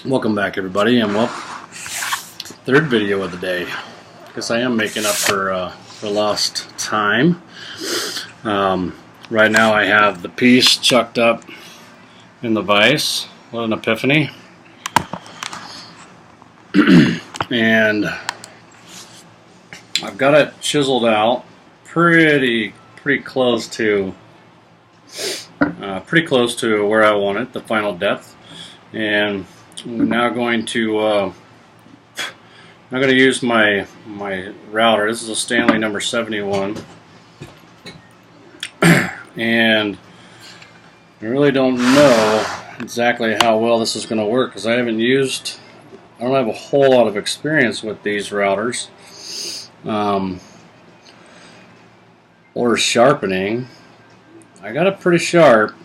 Welcome back, everybody, and well, third video of the day. Guess I am making up for lost time. Right now I have the piece chucked up in the vise. What an epiphany. And I've got it chiseled out pretty close to where I want it, the final depth. And I'm now going to use my router. This is a Stanley number 71, and I really don't know exactly how well this is going to work because I don't have a whole lot of experience with these routers or sharpening. I got it pretty sharp,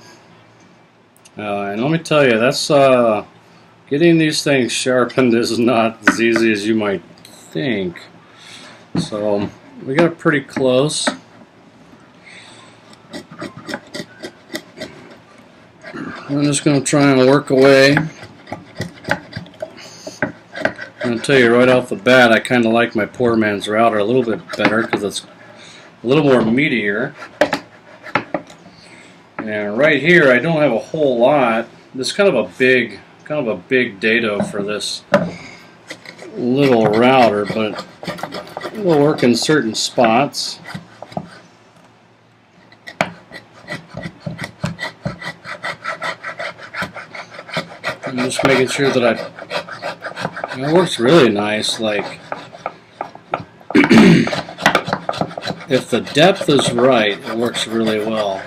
and let me tell you, that's getting these things sharpened is not as easy as you might think. So we got it pretty close. I'm just going to try and work away. I'm going to tell you right off the bat, I kind of like my poor man's router a little bit better because it's a little more meatier. And right here, I don't have a whole lot. This is kind of a big dado for this little router, but it will work in certain spots. I'm just making sure that it works really nice. Like, if the depth is right, it works really well.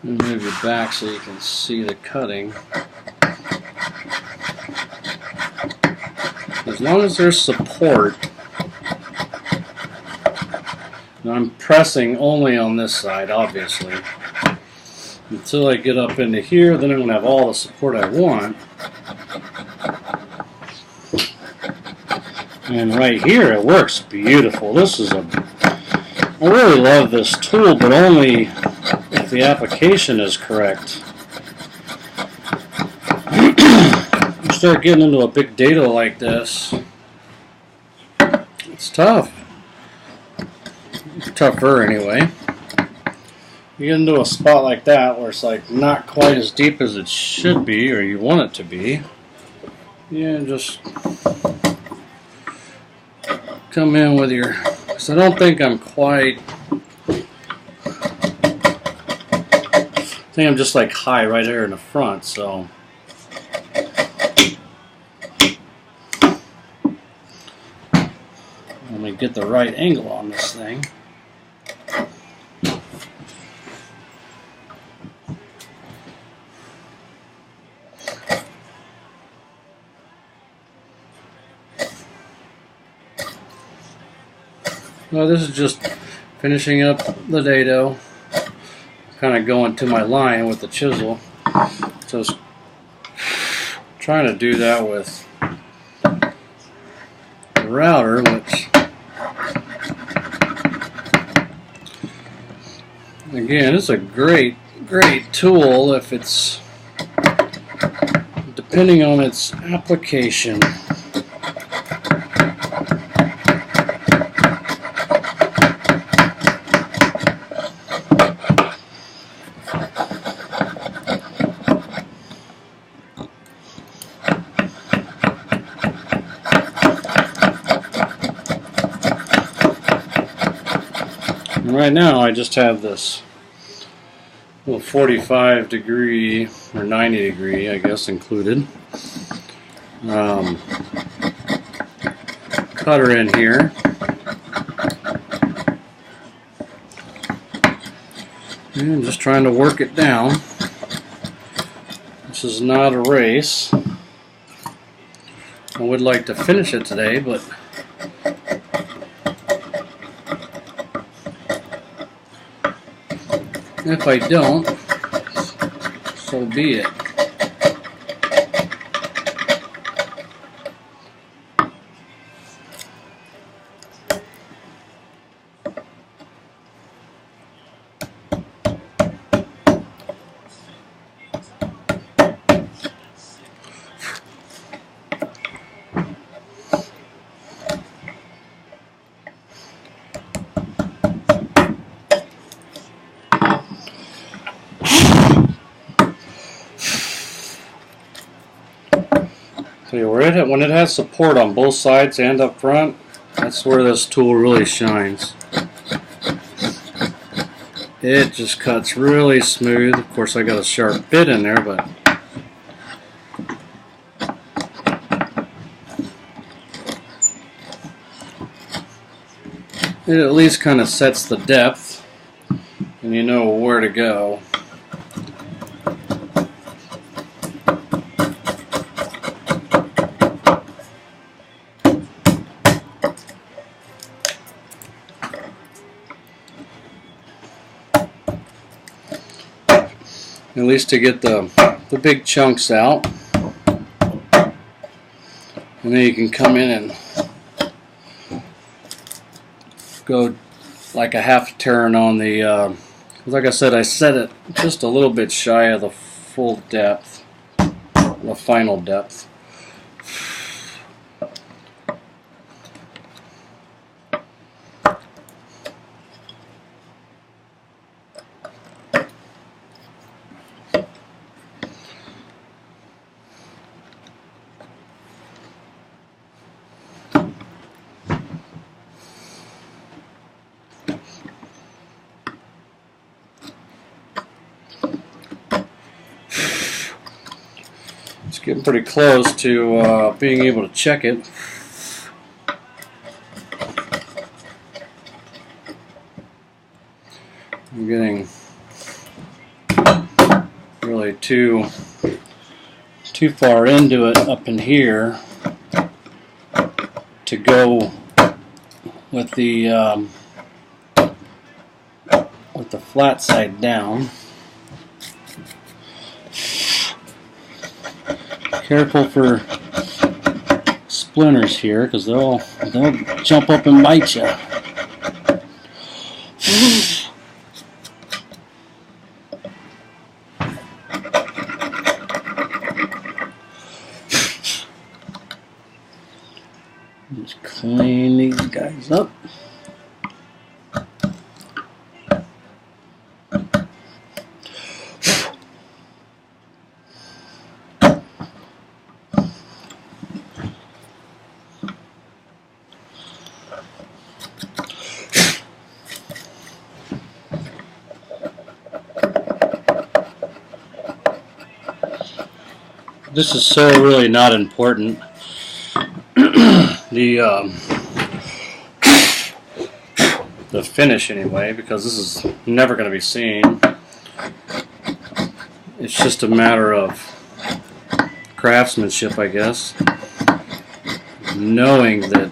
Let me move you back so you can see the cutting. As long as there's support, and I'm pressing only on this side, obviously, until I get up into here, then I'm going to have all the support I want. And right here, it works beautiful. I really love this tool, but only if the application is correct. You start getting into a big dado like this, it's tough. Tougher anyway. You get into a spot like that where it's like not quite as deep as it should be or you want it to be. Yeah, just come in with your, because I don't think I'm quite, I think I'm just like high right there in the front, so let me get the right angle on this thing. Well, this is just finishing up the dado, kind of going to my line with the chisel. Just trying to do that with the router, which, again, it's a great tool if it's, depending on its application. Right now I just have this little 45 degree or 90 degree, I guess, included cutter in here. And I'm just trying to work it down. This is not a race. I would like to finish it today, but if I don't, so be it. Tell you when it has support on both sides and up front, that's where this tool really shines. It just cuts really smooth. Of course, I got a sharp bit in there, but it at least kind of sets the depth, and you know where to go. At least to get the big chunks out, and then you can come in and go like a half turn on the like I said, I set it just a little bit shy of the full depth, the final depth. It's getting pretty close to being able to check it. I'm getting really too far into it up in here to go with the flat side down. Careful for splinters here, because they'll jump up and bite you. Just clean these guys up. This is so really not important. The finish anyway, because this is never going to be seen. It's just a matter of craftsmanship, I guess. Knowing that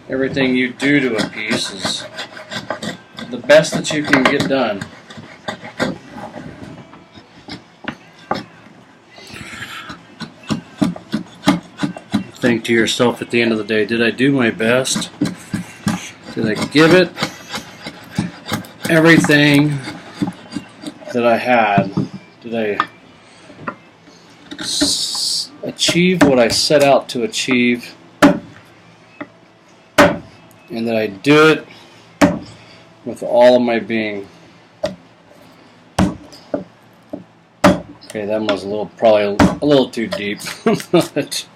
everything you do to a piece is the best that you can get done. Think to yourself at the end of the day, did I do my best? Did I give it everything that I had? Did I achieve what I set out to achieve? And did I do it with all of my being? Okay, that was probably a little too deep. But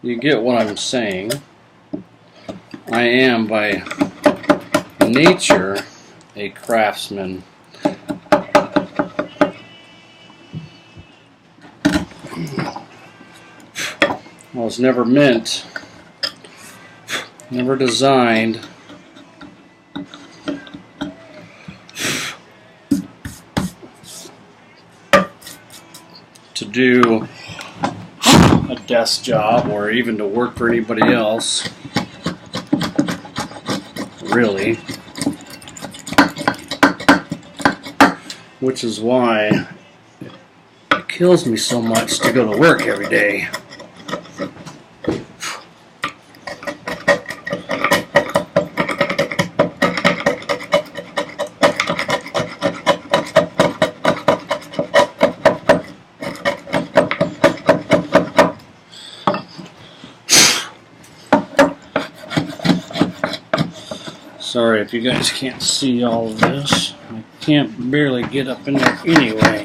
you get what I'm saying. I am by nature a craftsman. I was never meant, never designed to do a desk job or even to work for anybody else, really, which is why it kills me so much to go to work every day. Sorry if you guys can't see all of this. I can't barely get up in there anyway.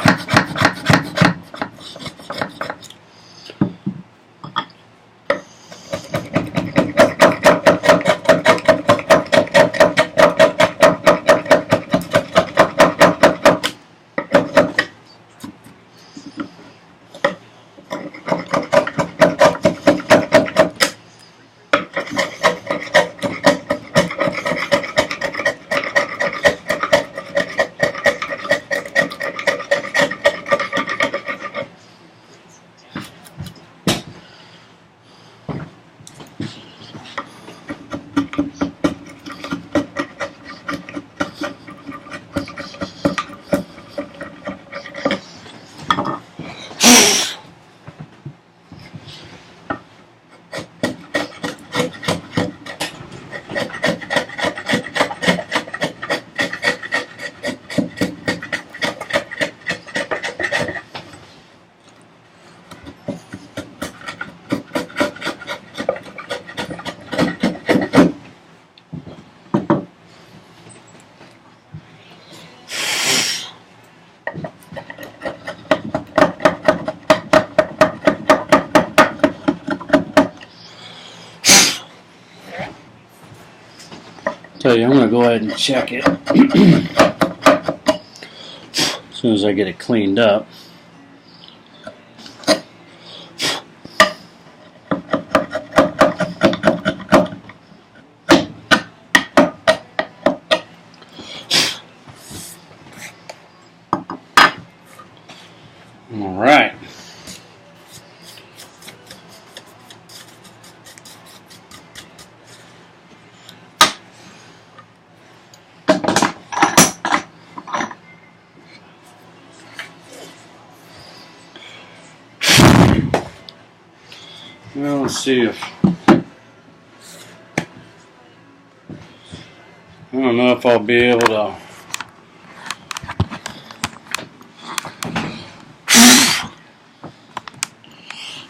tell you, I'm going to go ahead and check it as soon as I get it cleaned up. All right. Well, let's see if I don't know if I'll be able to.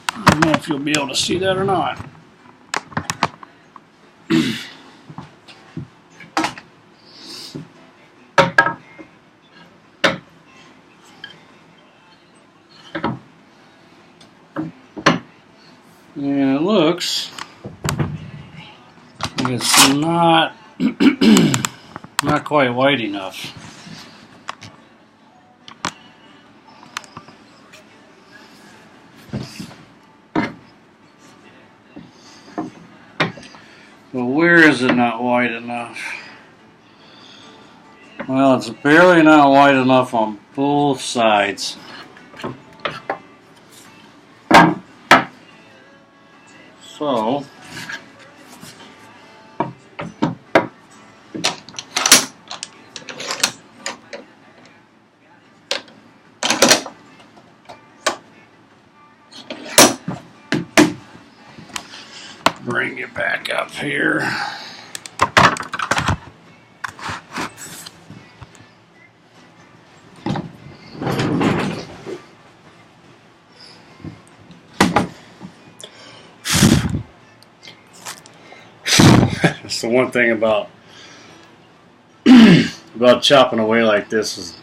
I don't know if you'll be able to see that or not. And it looks like it's not not quite white enough. But where is it not white enough? Well, it's barely not white enough on both sides. So bring it back up here. That's the one thing about chopping away like this is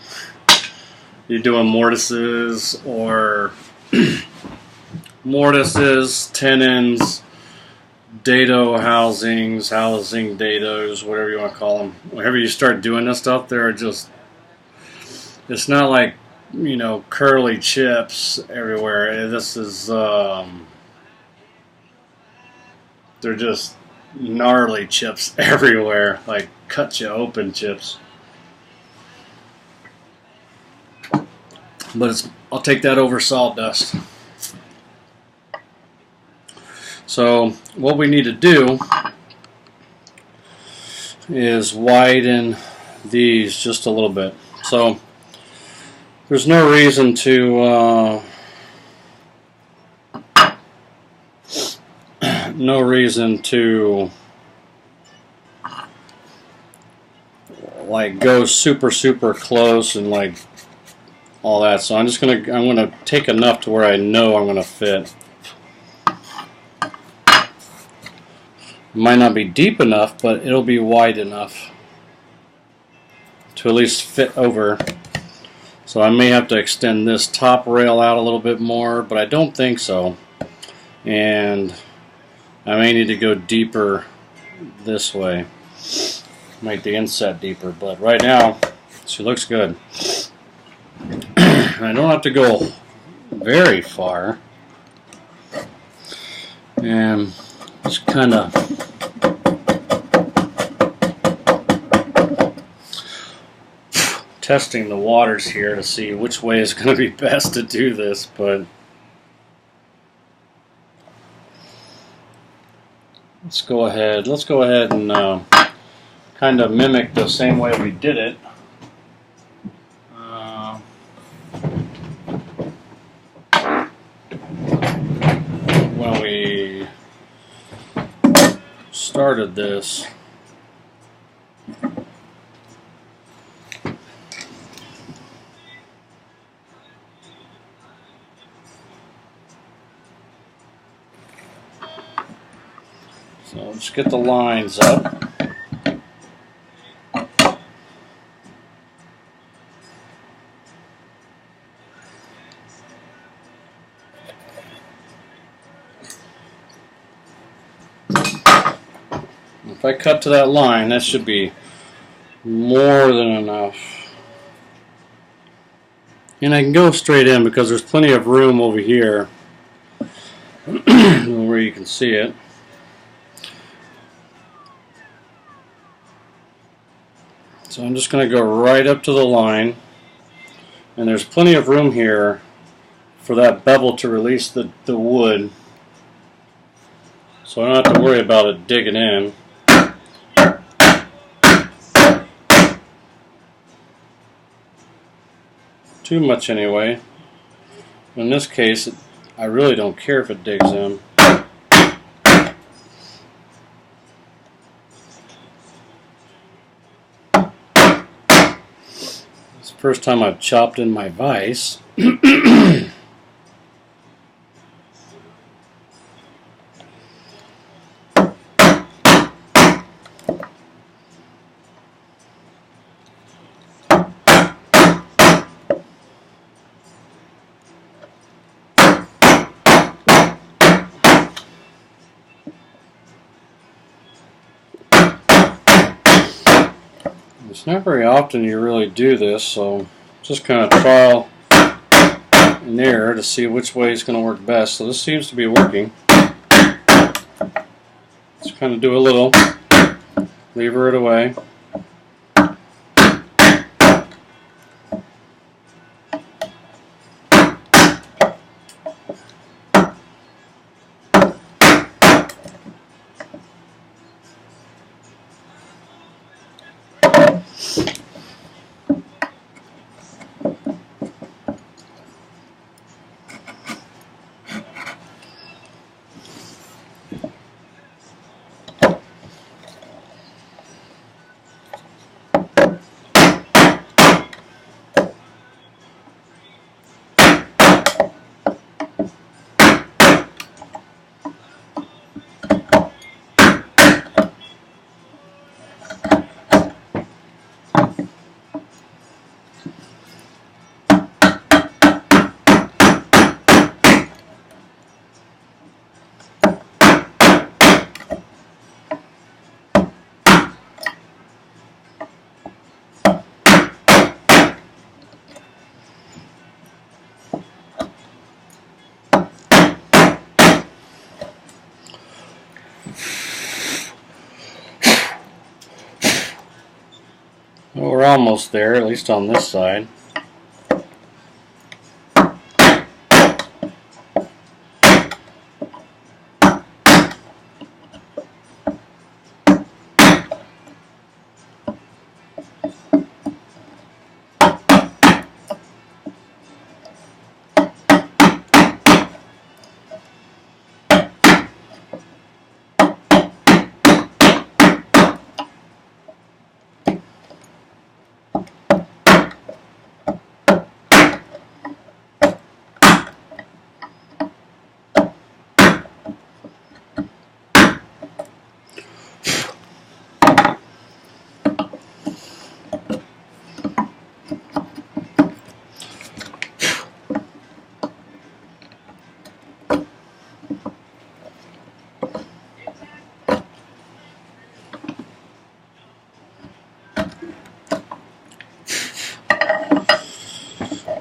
you're doing mortises or mortises, tenons, dado housings, housing dados, whatever you want to call them. Whenever you start doing this stuff, they're just, it's not like, you know, curly chips everywhere. This is, they're just gnarly chips everywhere, like cut you open chips. But it's, I'll take that over sawdust. So what we need to do is widen these just a little bit. So there's no reason to like go super close and like all that. So I'm gonna take enough to where I know I'm gonna fit. It might not be deep enough, but it'll be wide enough to at least fit over. So I may have to extend this top rail out a little bit more, but I don't think so. And I may need to go deeper this way. Make the inset deeper, but right now she looks good. I don't have to go very far. And just kind of testing the waters here to see which way is going to be best to do this, but let's go ahead and kind of mimic the same way we did it. When we started this. So let's get the lines up. if I cut to that line, that should be more than enough. And I can go straight in because there's plenty of room over here where you can see it. So I'm just going to go right up to the line, and there's plenty of room here for that bevel to release the wood, so I don't have to worry about it digging in. Too much anyway. In this case, I really don't care if it digs in. It's the first time I've chopped in my vise. It's not very often you really do this, so just kind of trial and error to see which way is going to work best. So this seems to be working. Just kind of do a little, lever it away. Well, we're almost there, at least on this side.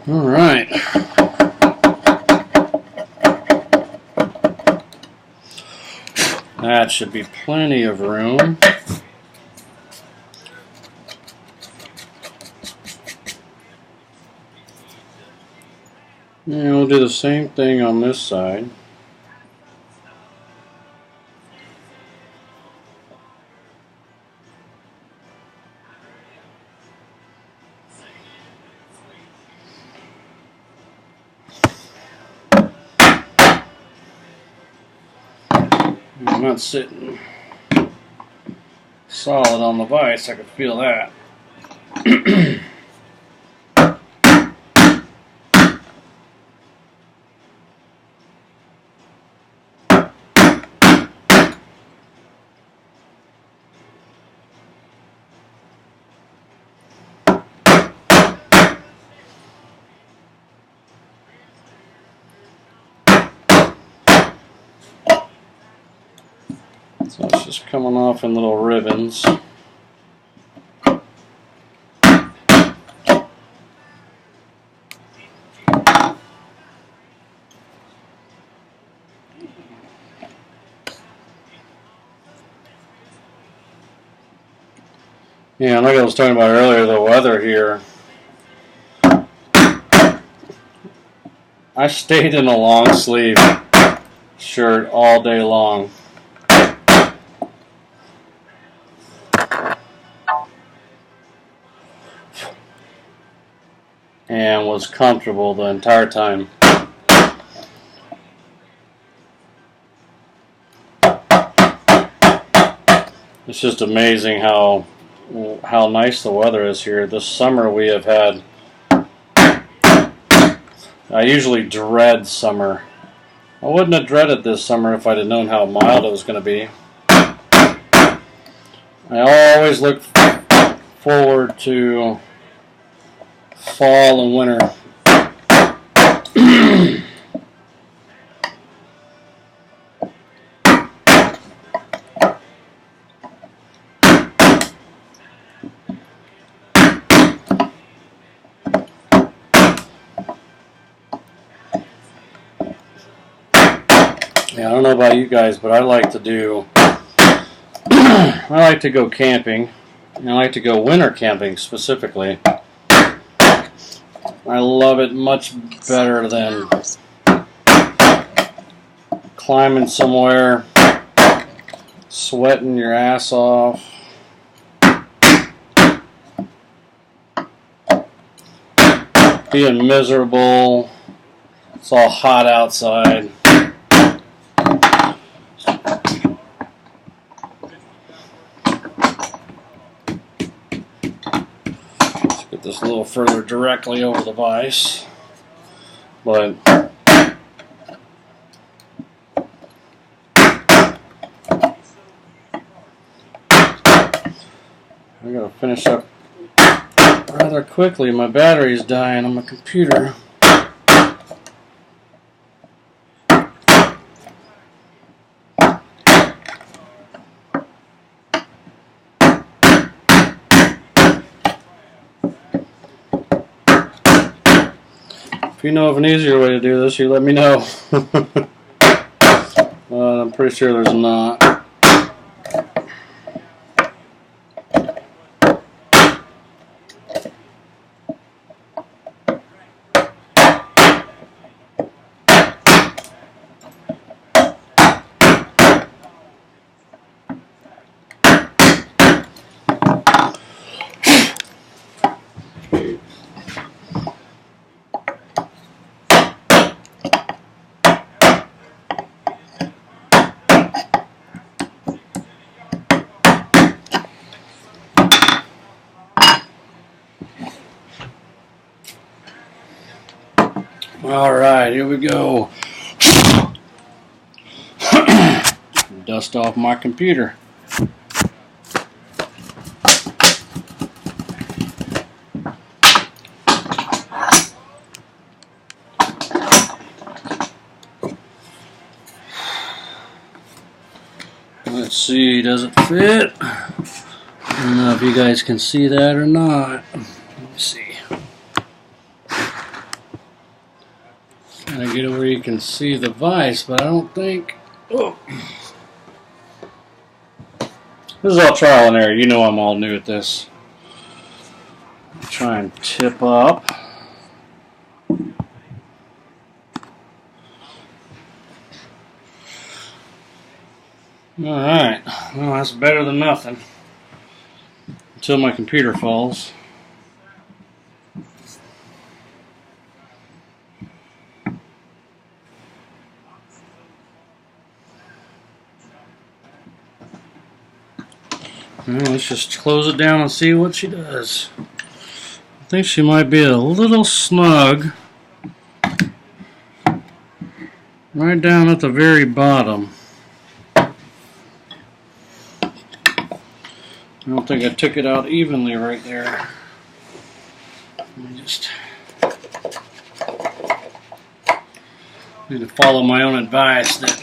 All right. That should be plenty of room. And we'll do the same thing on this side. I'm not sitting solid on the vise, I can feel that. So it's just coming off in little ribbons. Yeah, like I was talking about earlier, the weather here. I stayed in a long sleeve shirt all day long. And was comfortable the entire time. It's just amazing how nice the weather is here. This summer we have had, I usually dread summer. I wouldn't have dreaded this summer if I'd have known how mild it was going to be. I always look forward to fall and winter. Yeah, I don't know about you guys, but I like to go camping, and I like to go winter camping specifically. I love it much better than climbing somewhere, sweating your ass off, being miserable. It's all hot outside. This a little further directly over the vise, but I gotta finish up rather quickly. My battery's dying on my computer. If you know of an easier way to do this, you let me know. I'm pretty sure there's not. Alright, here we go. Dust off my computer. Let's see, does it fit? I don't know if you guys can see that or not. Let me see. Trying to get it where you can see the vise, but I don't think. Oh. This is all trial and error. You know I'm all new at this. Try and tip up. Alright. Well, that's better than nothing. Until my computer falls. Well, let's just close it down and see what she does. I think she might be a little snug. Right down at the very bottom. I don't think I took it out evenly right there. Let me just need to follow my own advice that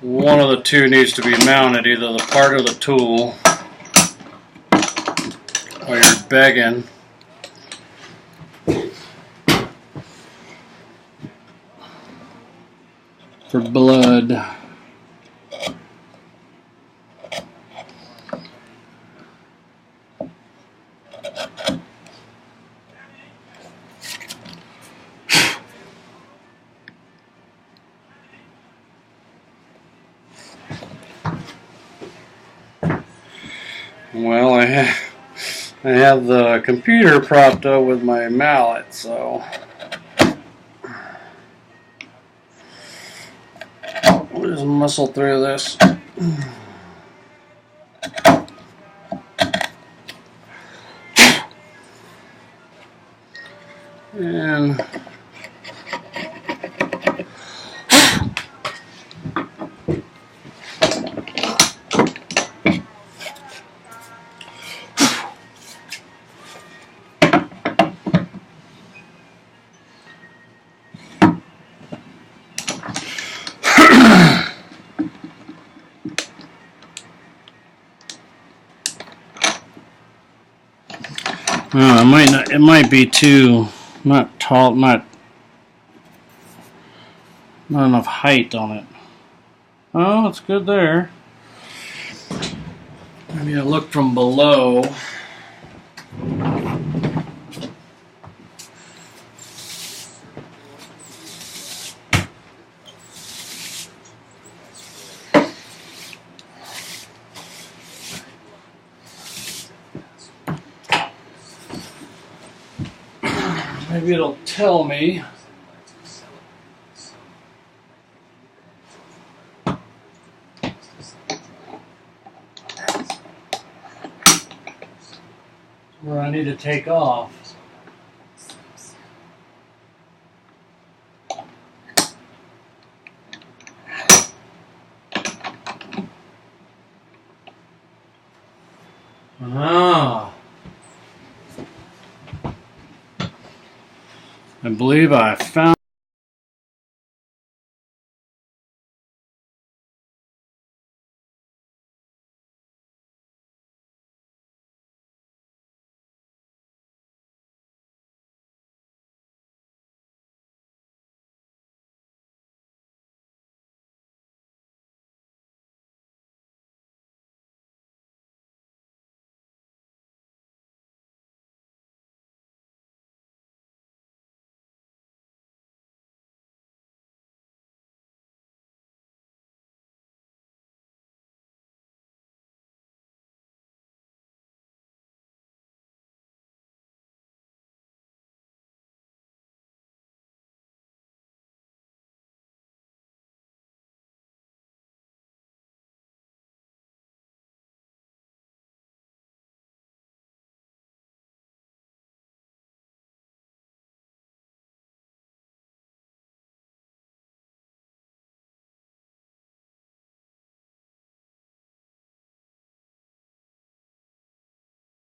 one of the two needs to be mounted, either the part of the tool or you're begging. For blood. Well, I have the computer propped up with my mallet, so we'll just muscle through this. And it might be too not tall, not enough height on it. Oh, it's good there. Maybe I look from below. Maybe it'll tell me. Where I need to take off. Ah. I believe I found